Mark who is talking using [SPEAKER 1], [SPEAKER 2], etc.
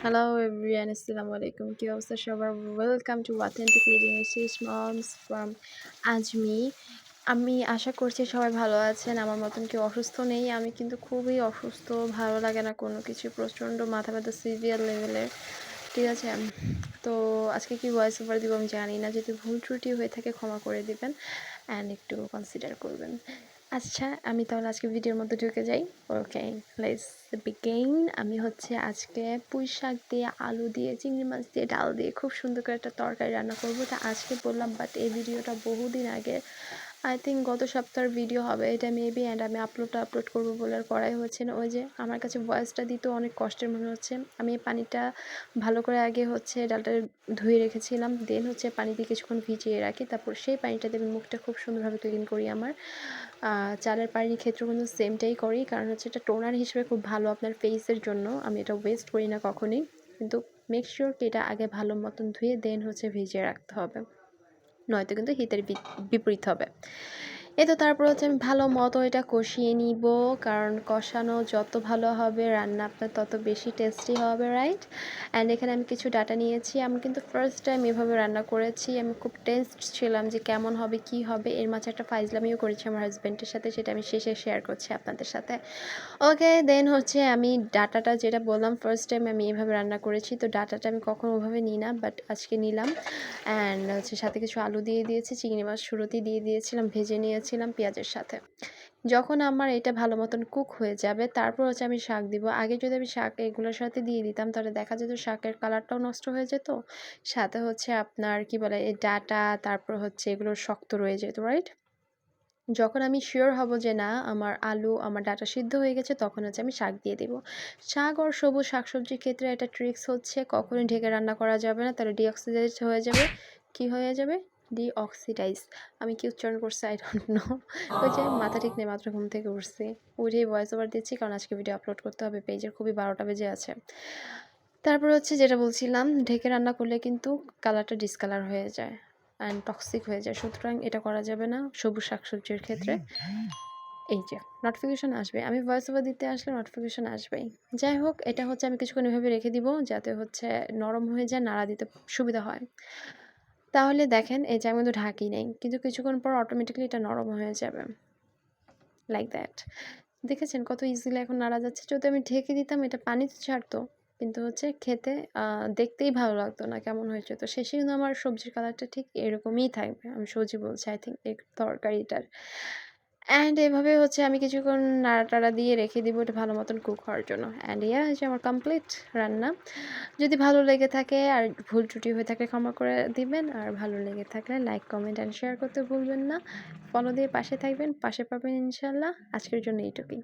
[SPEAKER 1] Hello everyone, আসসালামু আলাইকুম। কি অবস্থা সবার? Welcome to authentic living with moms from Azmi. আমি আশা করছি সবাই ভালো আছেন। আমার মতন কেউ অসুস্থ নেই। আমি কিন্তু খুবই অসুস্থ, ভালো লাগে না কোনো কিছু, প্রচণ্ড মাথা ব্যথা সিভিয়ার লেভেলের। ঠিক আছে, তো আজকে কি ভয়েস ওভার দিব আমি জানি না, যদি ভুল ত্রুটি হয়ে থাকে ক্ষমা করে দিবেন অ্যান্ড একটু কনসিডার করবেন। আচ্ছা, আমি তাহলে আজকে ভিডিওর মধ্যে ঢুকে যাই। ওকে, লেটস বিগিন। আমি হচ্ছে আজকে পুঁই শাক দিয়ে, আলু দিয়ে, চিংড়ি মাছ দিয়ে, ডাল দিয়ে খুব সুন্দর করে একটা তরকারি রান্না করবো। তা আজকে বললাম, বাট এই ভিডিওটা বহুদিন আগে, আই থিঙ্ক গত সপ্তাহের ভিডিও হবে এটা মেবি, অ্যান্ড আমি আপলোড করবো বলে আর করাই হচ্ছে না। ওই যে আমার কাছে ভয়েসটা দিতেও অনেক কষ্টের মনে হচ্ছে। আমি পানিটা ভালো করে আগে হচ্ছে ডালটা ধুয়ে রেখেছিলাম, দেন হচ্ছে পানি দিয়ে কিছুক্ষণ ভিজিয়ে রাখি, তারপর সেই পানিটা দিয়ে মুখটা খুব সুন্দরভাবে ক্লিন করি। আমার চালের পানির ক্ষেত্রেও কিন্তু সেমটাই করি, কারণ হচ্ছে এটা টোনার হিসেবে খুব ভালো আপনার ফেসের জন্য। আমি এটা ওয়েস্ট করি না কখনই, কিন্তু মেক শিওর কি এটা আগে ভালো মতন ধুয়ে দেন হচ্ছে ভিজিয়ে রাখতে হবে, নয়তো কিন্তু হিতের বিপরীত হবে। এই তো তারপর হচ্ছে আমি ভালো মতো এটা কষিয়ে নিব, কারণ কষানো যত ভালো হবে রান্না আপনার তত বেশি টেস্টি হবে, রাইট? অ্যান্ড এখানে আমি কিছু ডাটা নিয়েছি। আমি কিন্তু ফার্স্ট টাইম এভাবে রান্না করেছি। আমি খুব টেস্ট ছিলাম যে কেমন হবে, কি হবে। এর মাঝে একটা ফাইজলামিও করেছি আমার হাজব্যান্ডের সাথে, সেটা আমি শেষে শেয়ার করছি আপনাদের সাথে। ওকে, দেন হচ্ছে আমি ডাটাটা, যেটা বললাম ফার্স্ট টাইম আমি এভাবে রান্না করেছি, তো ডাটাটা আমি কখনো ওভাবে নিই না, বাট আজকে নিলাম। অ্যান্ড হচ্ছে সাথে কিছু আলু দিয়ে দিয়েছি, চিংড়ি মাছ শুরুতেই দিয়ে দিয়েছিলাম, ভেজে নিয়েছিলাম পেঁয়াজের সাথে। যখন আমার এটা ভালো মতন কুক হয়ে যাবে, তারপর হচ্ছে আমি শাক দিব। আগে যদি আমি শাক এগুলোর সাথে দিয়ে দিতাম, তাহলে দেখা যেত শাকের কালারটাও নষ্ট হয়ে যেত, সাথে হচ্ছে আপনার কি বলে এই ডাটা, তারপর হচ্ছে এগুলো শক্ত রয়ে যেত, রাইট? যখন আমি শিওর হব যে না আমার আলু, আমার ডাটা সিদ্ধ হয়ে গেছে, তখন হচ্ছে আমি শাক দিয়ে দিব। শাক আর সবুজ শাকসবজির ক্ষেত্রে একটা ট্রিক্স হচ্ছে, কখনোই ঢেকে রান্না করা যাবে না, তাহলে ডিঅক্সিডাইজ হয়ে যাবে। কি হয়ে যাবে? ডিঅক্সিডাইজ। আমি কি উচ্চারণ করছি আই ডোন্ট নো। ওই যে মাথা ঠিক নেই, মাত্র ঘুম থেকে উঠছি, উঠেই ভয়েস ওভার দিচ্ছি, কারণ আজকে ভিডিও আপলোড করতে হবে, পেজের খুবই 12টা বেজে আছে। তারপর হচ্ছে যেটা বলছিলাম, ঢেকে রান্না করলে কিন্তু কালারটা ডিসকালার হয়ে যায় অ্যান্ড টক্সিক হয়ে যায়, সুতরাং এটা করা যাবে না সবুজ শাকসবজির ক্ষেত্রে। এই যে নোটিফিকেশন আসবে, আমি ভয়েস ওভার দিতে আসলে নোটিফিকেশন আসবেই। যাই হোক, এটা হচ্ছে আমি কিছুক্ষণ এভাবে রেখে দিব, যাতে হচ্ছে নরম হয়ে যায়, নাড়া দিতে সুবিধা হয়। তাহলে দেখেন, এই যে আমি কিন্তু ঢাকি নেই, কিন্তু কিছুক্ষণ পর অটোমেটিক্যালি এটা নরম হয়ে যাবে, লাইক দ্যাট। দেখেছেন কত ইজিলি এখন নাড়া যাচ্ছে। যদি আমি ঢেকে দিতাম, এটা পানি তো ছাড়তো, কিন্তু হচ্ছে খেতে দেখতেই ভালো লাগতো না, কেমন হয়েছে। তো শেষে কিন্তু আমার সবজির কালারটা ঠিক এরকমই থাকবে। আমি সবজি বলছি, আই থিঙ্ক এই তরকারিটার। অ্যান্ড এভাবে হচ্ছে আমি কিছুক্ষণ নাড়াটাড়া দিয়ে রেখে দিব এটা ভালো মতন কুক হওয়ার জন্য। অ্যান্ড ইয়া, হচ্ছে আমার কমপ্লিট রান্না। যদি ভালো লেগে থাকে আর ভুল ত্রুটি হয়ে থাকে ক্ষমা করে দিবেন, আর ভালো লেগে থাকলে লাইক, কমেন্ট অ্যান্ড শেয়ার করতে ভুলবেন না। ফলো দিয়ে পাশে থাকবেন, পাশে পাবেন ইনশাল্লাহ। আজকের জন্য এইটুকুই।